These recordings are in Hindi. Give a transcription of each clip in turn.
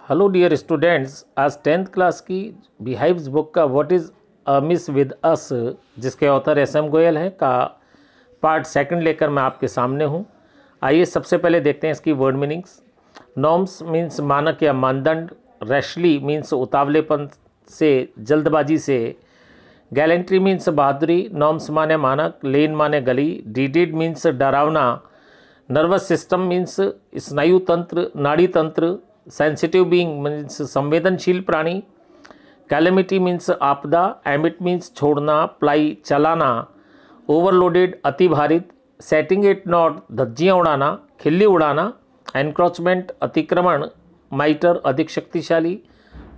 हेलो डियर स्टूडेंट्स, आज 10th क्लास की बिहाइव्स बुक का what is a miss with us, जिसके ऑथर एस.एम. गोयल हैं, का पार्ट सेकंड लेकर मैं आपके सामने हूं। आइए सबसे पहले देखते हैं इसकी वर्ड मीनिंग्स। नॉर्म्स मीन्स मानक या मानदंड, रैशली मीन्स उतावलेपन से, जल्दबाजी से, गैलेंट्री मीन्स बहादुरी, नॉर्म्स माने मानक, लेन माने गली, डिडिड मीन्स डरावना, नर्वस सिस्टम मीन्स स्नायु तंत्र, नाड़ी तंत्र, सेंसिटिव बीइंग मीन्स संवेदनशील प्राणी, कैलेमिटी मीन्स आपदा, एमिट मीन्स छोड़ना, प्लाई चलाना, ओवरलोडेड अति भारित, सेटिंग इट नॉट धज्जियाँ उड़ाना, खिल्ली उड़ाना, एनक्रोचमेंट अतिक्रमण, माइटर अधिक शक्तिशाली,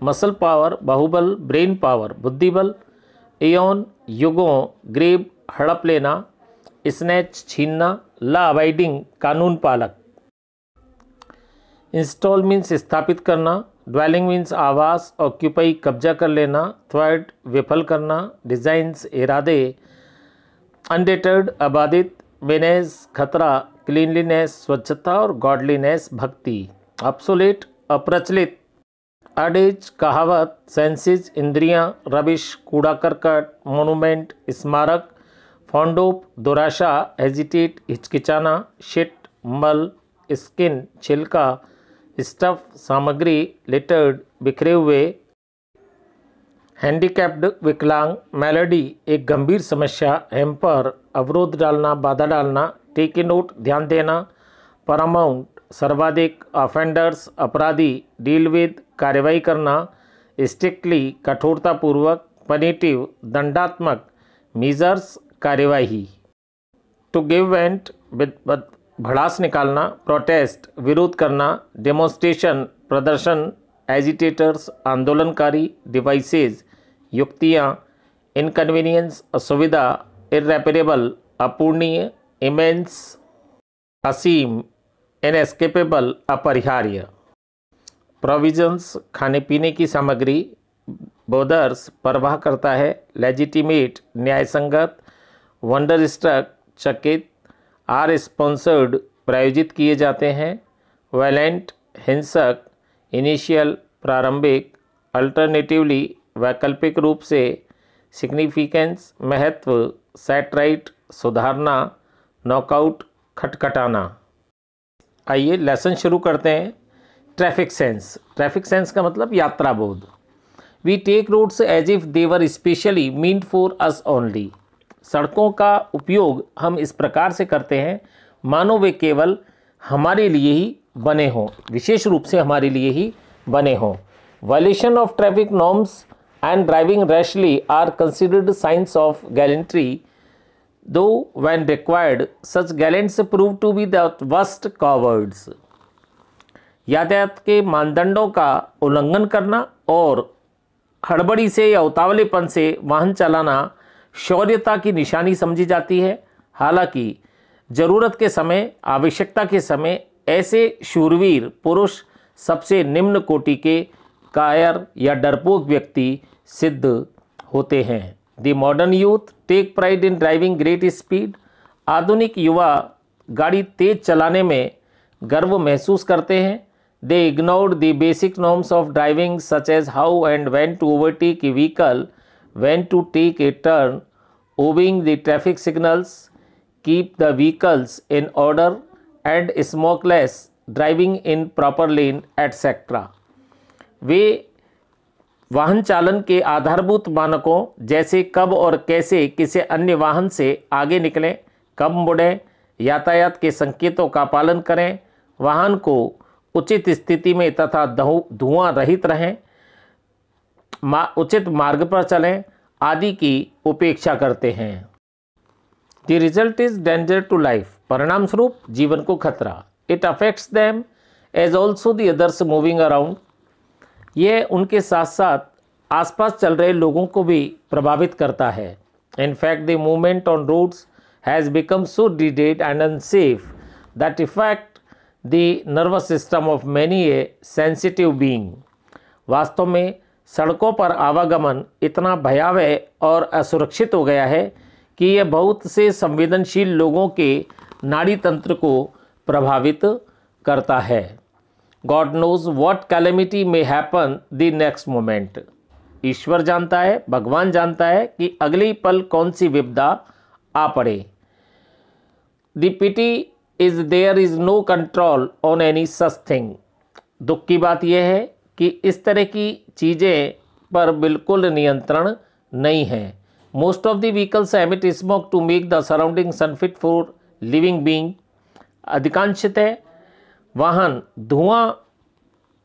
मसल पावर बाहुबल, ब्रेन पावर बुद्धिबल, एओन युगों, ग्रेब हड़प लेना, स्नैच छीनना, ला अबाइडिंग कानून पालक, इंस्टॉल मीन्स स्थापित करना, ड्वेलिंग मीन्स आवास, ऑक्यूपाई कब्जा कर लेना, थ्वर्ट विफल करना, डिजाइंस इरादे, अनडेटर्ड अबाधित, मेनेज खतरा, क्लीनलीनेस स्वच्छता और गॉडलीनेस भक्ति, ऑब्सोलेट अप्रचलित, अडेज कहावत, सेंसेस इंद्रियां, रबिश कूड़ा करकट, मोनूमेंट स्मारक, फॉन्डोप दुराशा, हेजिटेट हिचकिचाना, शिट मल, स्किन छिलका, स्टफ सामग्री, लिटर्ड बिखरे हुए, हैंडीकैप्ड विकलांग, मेलोडी एक गंभीर समस्या, हेम्पर अवरोध डालना, बाधा डालना, टेक ए नोट ध्यान देना, पैरामाउंट सर्वाधिक, ऑफेंडर्स अपराधी, डील विद कार्रवाई करना, स्ट्रिक्टली कठोरतापूर्वक, पनिटिव दंडात्मक, मीजर्स कार्यवाही, टू गिव वेंट भड़ास निकालना, प्रोटेस्ट विरोध करना, डेमोन्स्ट्रेशन प्रदर्शन, एजिटेटर्स आंदोलनकारी, डिवाइसेज युक्तियाँ, इनकन्वीनियंस असुविधा, इर्रेपरेबल अपूर्णीय, इमेंस असीम, इनएस्केपेबल अपरिहार्य, प्रोविजंस खाने पीने की सामग्री, बोदर्स परवाह करता है, लेजिटिमेट न्यायसंगत, वंडरस्ट्रक चकित, आर स्पॉन्सर्ड प्रायोजित किए जाते हैं, वायलेंट हिंसक, इनिशियल प्रारंभिक, अल्टरनेटिवली वैकल्पिक रूप से, सिग्निफिकेंस महत्व, सेटराइट सुधारना, नॉकआउट खटखटाना। आइए लेसन शुरू करते हैं। Traffic sense. ट्रैफिक सेंस का मतलब यात्रा बोध। We take roads as if they were specially meant for us only. सड़कों का उपयोग हम इस प्रकार से करते हैं मानो वे केवल हमारे लिए ही बने हों, विशेष रूप से हमारे लिए ही बने हों। Violation of traffic norms and driving rashly are considered signs of gallantry, though when required such gallants prove to be the worst cowards. यातायात के मानदंडों का उल्लंघन करना और हड़बड़ी से या उतावलेपन से वाहन चलाना शौर्यता की निशानी समझी जाती है। हालांकि जरूरत के समय, आवश्यकता के समय ऐसे शूरवीर पुरुष सबसे निम्न कोटि के कायर या डरपोक व्यक्ति सिद्ध होते हैं। The modern youth take pride in driving great speed. आधुनिक युवा गाड़ी तेज चलाने में गर्व महसूस करते हैं। They ignored the basic norms of driving such as how and when to overtake a vehicle, when to take a turn, obeying the traffic signals, keep the vehicles in order and smokeless, driving in proper lane, etc. वे वाहन चालन के आधारभूत मानकों जैसे कब और कैसे किसी अन्य वाहन से आगे निकलें, कब मुड़ें, यातायात के संकेतों का पालन करें, वाहन को उचित स्थिति में तथा धुआं रहित रहें, उचित मार्ग पर चलें आदि की उपेक्षा करते हैं। The result is danger to life. परिणाम स्वरूप जीवन को खतरा। It affects them as also the others moving around. यह उनके साथ साथ आसपास चल रहे लोगों को भी प्रभावित करता है। In fact the movement on roads has become so डिडेड and unsafe that effect the nervous system of many a sensitive being. वास्तव में सड़कों पर आवागमन इतना भयावह और असुरक्षित हो गया है कि यह बहुत से संवेदनशील लोगों के नाड़ी तंत्र को प्रभावित करता है। God knows what calamity may happen the next moment. ईश्वर जानता है, भगवान जानता है कि अगली पल कौन सी विपदा आ पड़े। The pity is there is no control on any such thing. दुख की बात यह है कि इस तरह की चीज़ें पर बिल्कुल नियंत्रण नहीं है। Most of the vehicles emit smoke to make the surroundings unfit for living being. अधिकांशतः वाहन धुआं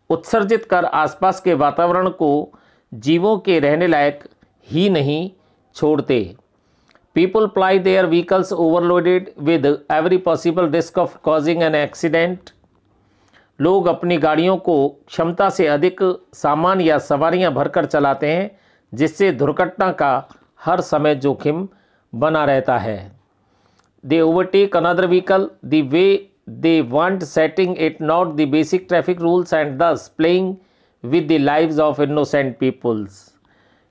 उत्सर्जित कर आसपास के वातावरण को जीवों के रहने लायक ही नहीं छोड़ते। People ply their vehicles overloaded with every possible risk of causing an accident. लोग अपनी गाड़ियों को क्षमता से अधिक सामान या सवारियां भरकर चलाते हैं, जिससे दुर्घटना का हर समय जोखिम बना रहता है। They overtake another vehicle the way they want, setting at naught the basic traffic rules and thus playing with the lives of innocent peoples.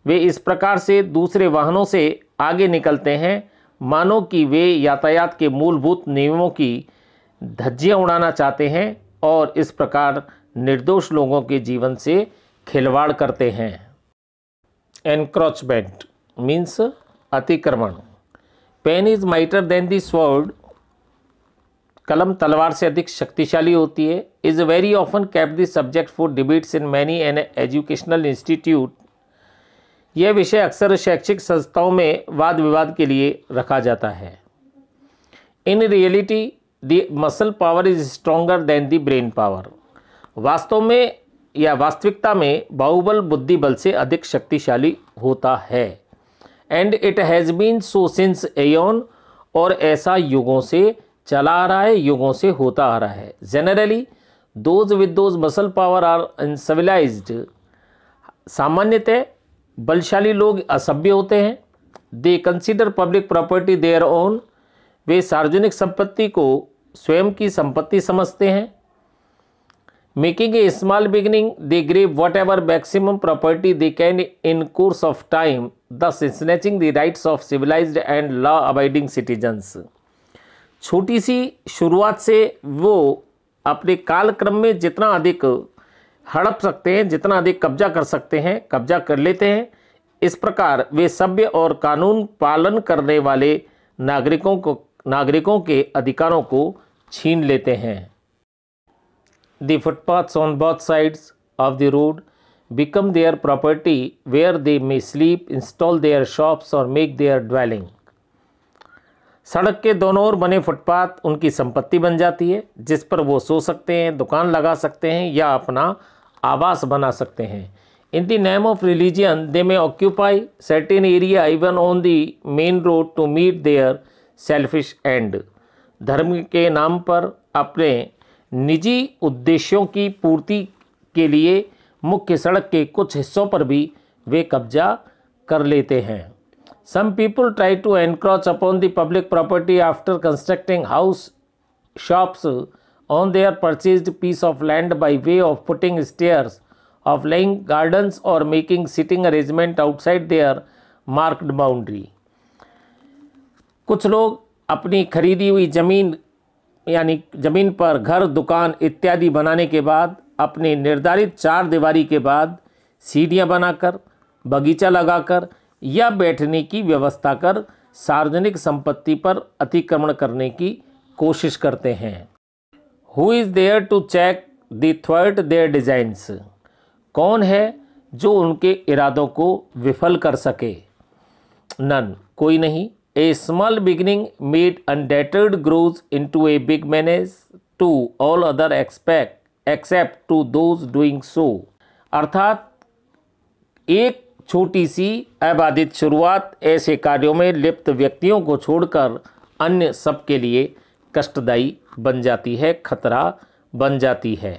वे इस प्रकार से दूसरे वाहनों से आगे निकलते हैं मानो कि वे यातायात के मूलभूत नियमों की धज्जियां उड़ाना चाहते हैं और इस प्रकार निर्दोष लोगों के जीवन से खिलवाड़ करते हैं। एनक्रोचमेंट मीन्स अतिक्रमण। Pen is mightier than the sword. कलम तलवार से अधिक शक्तिशाली होती है। Is very often kept the subject for debates in many an educational institute. यह विषय अक्सर शैक्षिक संस्थाओं में वाद विवाद के लिए रखा जाता है। In reality the muscle power is stronger than the brain power. वास्तव में या वास्तविकता में बाहुबल बुद्धि बल से अधिक शक्तिशाली होता है। And it has been so since aeon. और ऐसा युगों से चला आ रहा है, युगों से होता आ रहा है। Generally those with those muscle power are uncivilised. सामान्यतः बलशाली लोग असभ्य होते हैं। They consider public property their own. वे सार्वजनिक संपत्ति को स्वयं की संपत्ति समझते हैं। Making a small beginning they grab whatever maximum property they can in course of time, thus snatching the rights of civilised and law abiding citizens. छोटी सी शुरुआत से वो अपने कालक्रम में जितना अधिक हड़प सकते हैं, जितना अधिक कब्जा कर सकते हैं, कब्जा कर लेते हैं। इस प्रकार वे सभ्य और कानून पालन करने वाले नागरिकों के अधिकारों को छीन लेते हैं। The footpaths on both sides of the road become their property where they may sleep, install their shops और मेक देयर ड्वेलिंग। सड़क के दोनों ओर बने फुटपाथ उनकी संपत्ति बन जाती है, जिस पर वो सो सकते हैं, दुकान लगा सकते हैं या अपना आवास बना सकते हैं। In the name of religion they may occupy certain area even on the main road to meet their selfish end. धर्म के नाम पर अपने निजी उद्देश्यों की पूर्ति के लिए मुख्य सड़क के कुछ हिस्सों पर भी वे कब्जा कर लेते हैं। Some people try to encroach upon the public property after constructing house shops on their purchased piece of land by way of putting stairs, of laying gardens or making sitting arrangement outside their marked boundary. कुछ लोग अपनी खरीदी हुई ज़मीन यानी ज़मीन पर घर, दुकान इत्यादि बनाने के बाद अपनी निर्धारित चार दीवारी के बाद सीढ़ियाँ बनाकर, बगीचा लगाकर या बैठने की व्यवस्था कर सार्वजनिक संपत्ति पर अतिक्रमण करने की कोशिश करते हैं। Who is there to check the thwart their designs. कौन है जो उनके इरादों को विफल कर सके? नन, कोई नहीं। A small beginning made undeterred grows into a big menace to all other except to those doing so. अर्थात एक छोटी सी अबाधित शुरुआत ऐसे कार्यों में लिप्त व्यक्तियों को छोड़कर अन्य सब के लिए कष्टदायी बन जाती है, खतरा बन जाती है।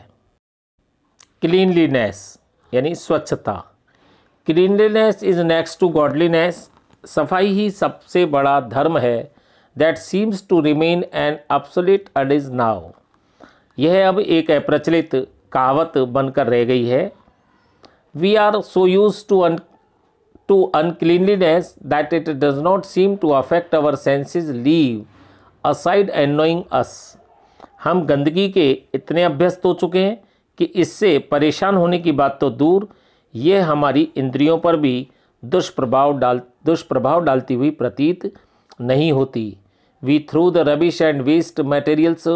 क्लीनलीनेस यानी स्वच्छता। Cleanliness is next to godliness. सफाई ही सबसे बड़ा धर्म है। That seems to remain an obsolete adage now. यह अब एक अप्रचलित कहावत बनकर रह गई है। We are so used to uncleanliness that it does not seem to affect our senses, leave aside annoying us. हम गंदगी के इतने अभ्यस्त हो चुके हैं कि इससे परेशान होने की बात तो दूर, ये हमारी इंद्रियों पर भी दुष्प्रभाव डालती हुई प्रतीत नहीं होती। We throw the rubbish and waste materials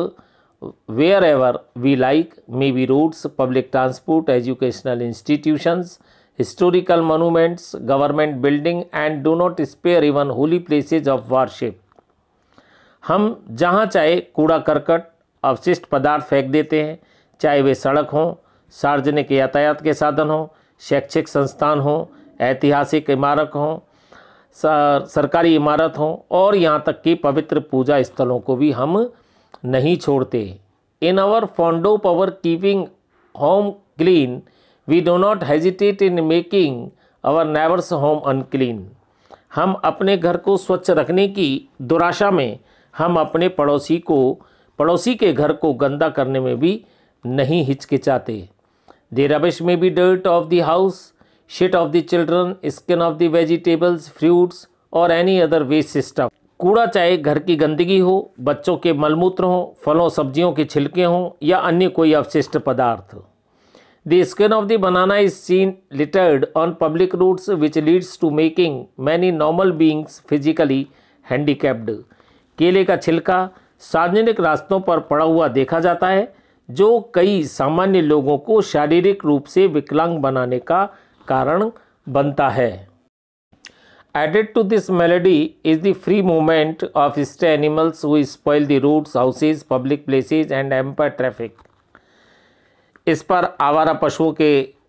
wherever we like, may be roads, public transport, educational institutions, historical monuments, government building, and do not spare even holy places of worship। हम जहाँ चाहे कूड़ा करकट अवशिष्ट पदार्थ फेंक देते हैं, चाहे वे सड़क हों, सार्वजनिक यातायात के साधन हों, शैक्षिक संस्थान हों, ऐतिहासिक इमारत हों, सरकारी इमारत हों, और यहाँ तक कि पवित्र पूजा स्थलों को भी हम नहीं छोड़ते। In our fond of our keeping home clean, we do not hesitate in making our neighbours home unclean. हम अपने घर को स्वच्छ रखने की दुराशा में हम अपने पड़ोसी के घर को गंदा करने में भी नहीं हिचकिचाते। The rubbish may be dirt of the house, shit of the children, skin of the vegetables, fruits और एनी अदर वेस्ट सिस्टम। कूड़ा चाहे घर की गंदगी हो, बच्चों के मलमूत्र हों, फलों सब्जियों के छिलके हों या अन्य कोई अवशिष्ट पदार्थ। The skin of the banana is seen littered on public roads, which leads to making many normal beings physically handicapped। केले का छिलका सार्वजनिक रास्तों पर पड़ा हुआ देखा जाता है, जो कई सामान्य लोगों को शारीरिक रूप से विकलांग बनाने का कारण बनता है। Added to this malady is the free movement of stray animals who spoil the roads, houses, public places and hamper traffic। इस पर आवारा पशुओं के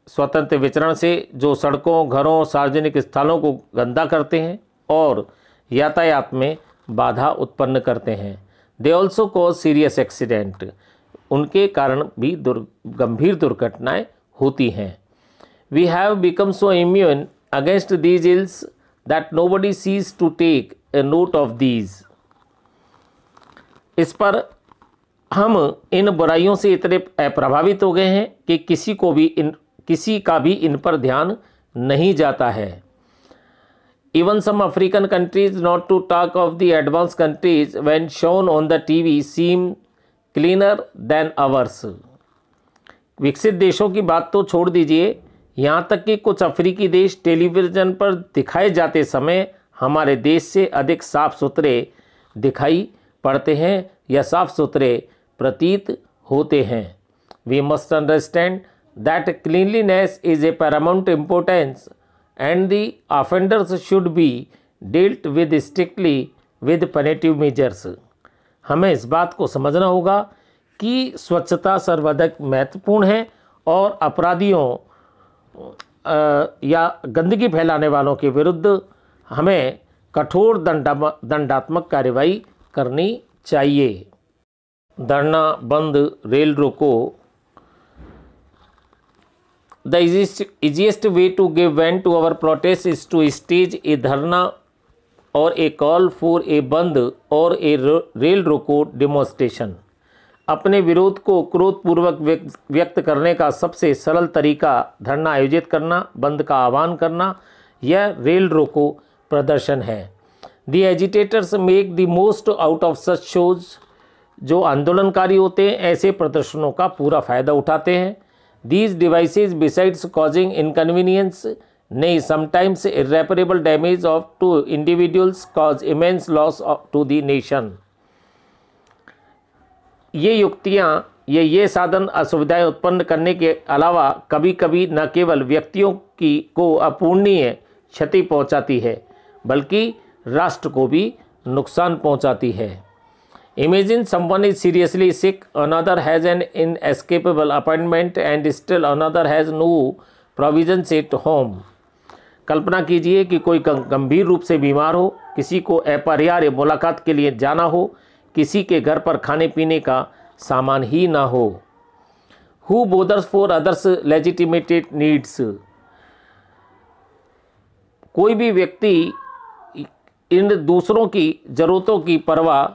स्वतंत्र विचरण से जो सड़कों, घरों, सार्वजनिक स्थलों को गंदा करते हैं और यातायात में बाधा उत्पन्न करते हैं। They also cause serious accident. उनके कारण भी गंभीर दुर्घटनाएं होती हैं। We have become so immune against these ills that nobody sees to take a note of these. इस पर हम इन बुराइयों से इतने प्रभावित हो गए हैं कि किसी का भी इन पर ध्यान नहीं जाता है। Even some African countries, not to talk of the advance countries, when shown on the TV seem cleaner than ours. विकसित देशों की बात तो छोड़ दीजिए, यहाँ तक कि कुछ अफ्रीकी देश टेलीविज़न पर दिखाए जाते समय हमारे देश से अधिक साफ सुथरे दिखाई पड़ते हैं या साफ सुथरे प्रतीत होते हैं। We must understand that cleanliness is a paramount importance and the offenders should be dealt with strictly with punitive measures. हमें इस बात को समझना होगा कि स्वच्छता सर्वाधिक महत्वपूर्ण है और अपराधियों या गंदगी फैलाने वालों के विरुद्ध हमें कठोर दंडात्मक कार्रवाई करनी चाहिए। धरना बंद, रेल रोको। The easiest way to give vent to our protest is to stage a धरना और a call for a बंद और a रेल रोको डेमोन्स्ट्रेशन। अपने विरोध को क्रोधपूर्वक व्यक्त करने का सबसे सरल तरीका धरना आयोजित करना, बंद का आह्वान करना या रेल रोको प्रदर्शन है। The agitators make the most out of such shows. जो आंदोलनकारी होते हैं ऐसे प्रदर्शनों का पूरा फ़ायदा उठाते हैं। These devices besides causing inconvenience नहीं sometimes irreparable damage of to individuals cause immense loss to the nation. ये युक्तियाँ ये साधन असुविधाएं उत्पन्न करने के अलावा कभी कभी न केवल व्यक्तियों को अपूर्णीय क्षति पहुँचाती है बल्कि राष्ट्र को भी नुकसान पहुँचाती है। Imagine someone is seriously sick, another has an inescapable appointment and still another has no provisions at home। कल्पना कीजिए कि कोई गंभीर रूप से बीमार हो, किसी को अपरिहार्य मुलाकात के लिए जाना हो, किसी के घर पर खाने पीने का सामान ही ना हो। Who bothers for others legitimate needs। कोई भी व्यक्ति इन दूसरों की ज़रूरतों की परवाह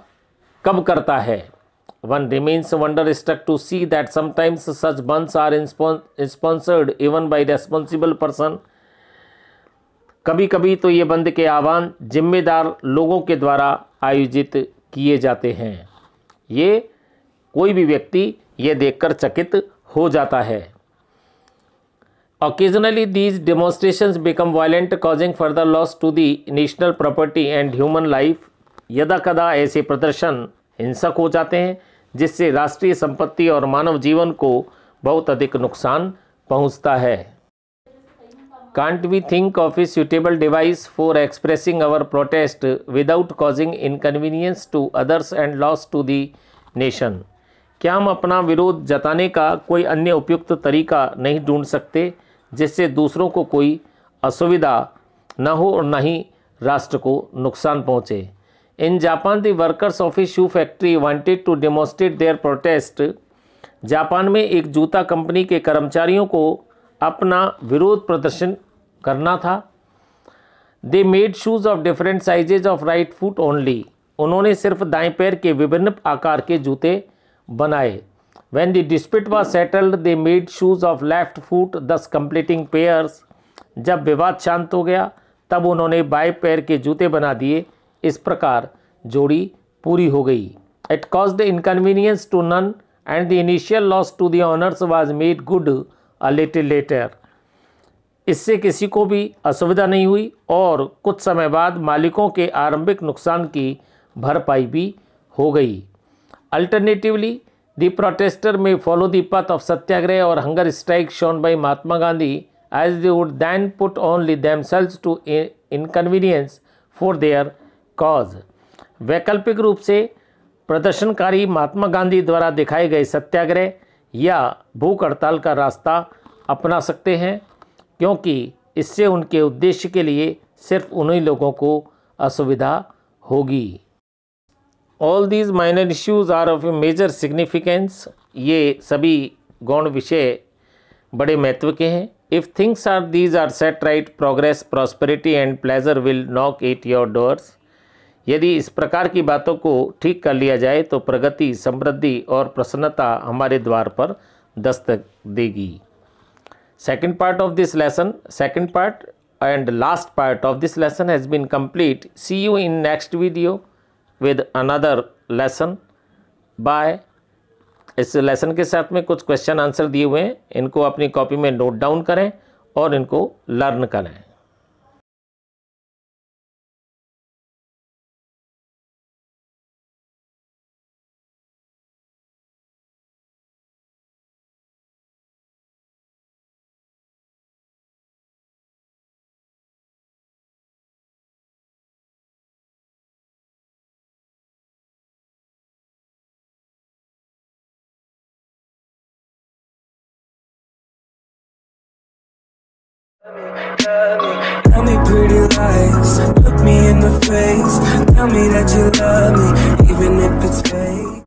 कब करता है। One remains wonder-struck to see that sometimes such bunds are sponsored even by responsible person। कभी कभी तो ये बंद के आह्वान जिम्मेदार लोगों के द्वारा आयोजित किए जाते हैं। ये कोई भी व्यक्ति ये देखकर चकित हो जाता है। Occasionally these demonstrations become violent, causing further loss to the national property and human life. यदा कदा ऐसे प्रदर्शन हिंसक हो जाते हैं जिससे राष्ट्रीय संपत्ति और मानव जीवन को बहुत अधिक नुकसान पहुंचता है। Can't we think of a suitable device for expressing our protest without causing inconvenience to others and loss to the nation? क्या हम अपना विरोध जताने का कोई अन्य उपयुक्त तरीका नहीं ढूंढ सकते जिससे दूसरों को कोई असुविधा न हो और न ही राष्ट्र को नुकसान पहुंचे? In Japan the workers of a shoe factory wanted to demonstrate their protest. जापान में एक जूता कंपनी के कर्मचारियों को अपना विरोध प्रदर्शन करना था। They made shoes of different sizes of right foot only. उन्होंने सिर्फ दाएं पैर के विभिन्न आकार के जूते बनाए। When the dispute was settled, they made shoes of left foot, thus completing pairs. जब विवाद शांत हो गया तब उन्होंने बाएं पैर के जूते बना दिए। इस प्रकार जोड़ी पूरी हो गई। It caused inconvenience to none and the initial loss to the owners was made good a little later. इससे किसी को भी असुविधा नहीं हुई और कुछ समय बाद मालिकों के आरंभिक नुकसान की भरपाई भी हो गई। Alternatively, the protester may follow the path of satyagraha or hunger strike shown by Mahatma Gandhi, as they would then put only themselves to inconvenience for their cause. वैकल्पिक रूप से प्रदर्शनकारी महात्मा गांधी द्वारा दिखाए गए सत्याग्रह या भूख हड़ताल का रास्ता अपना सकते हैं, क्योंकि इससे उनके उद्देश्य के लिए सिर्फ उन्हीं लोगों को असुविधा होगी। All these minor issues are of a major significance. ये सभी गौण विषय बड़े महत्व के हैं। If things are these are set right, progress, prosperity and pleasure will knock at your doors. यदि इस प्रकार की बातों को ठीक कर लिया जाए तो प्रगति, समृद्धि और प्रसन्नता हमारे द्वार पर दस्तक देगी। Second part of this lesson, second part and last part of this lesson has been complete. See you in next video with another lesson. Bye. इस लेसन के साथ में कुछ क्वेश्चन आंसर दिए हुए हैं, इनको अपनी कॉपी में नोट डाउन करें और इनको लर्न करें। Tell me pretty lies, look me in the face, tell me that you love me, even if it's fake.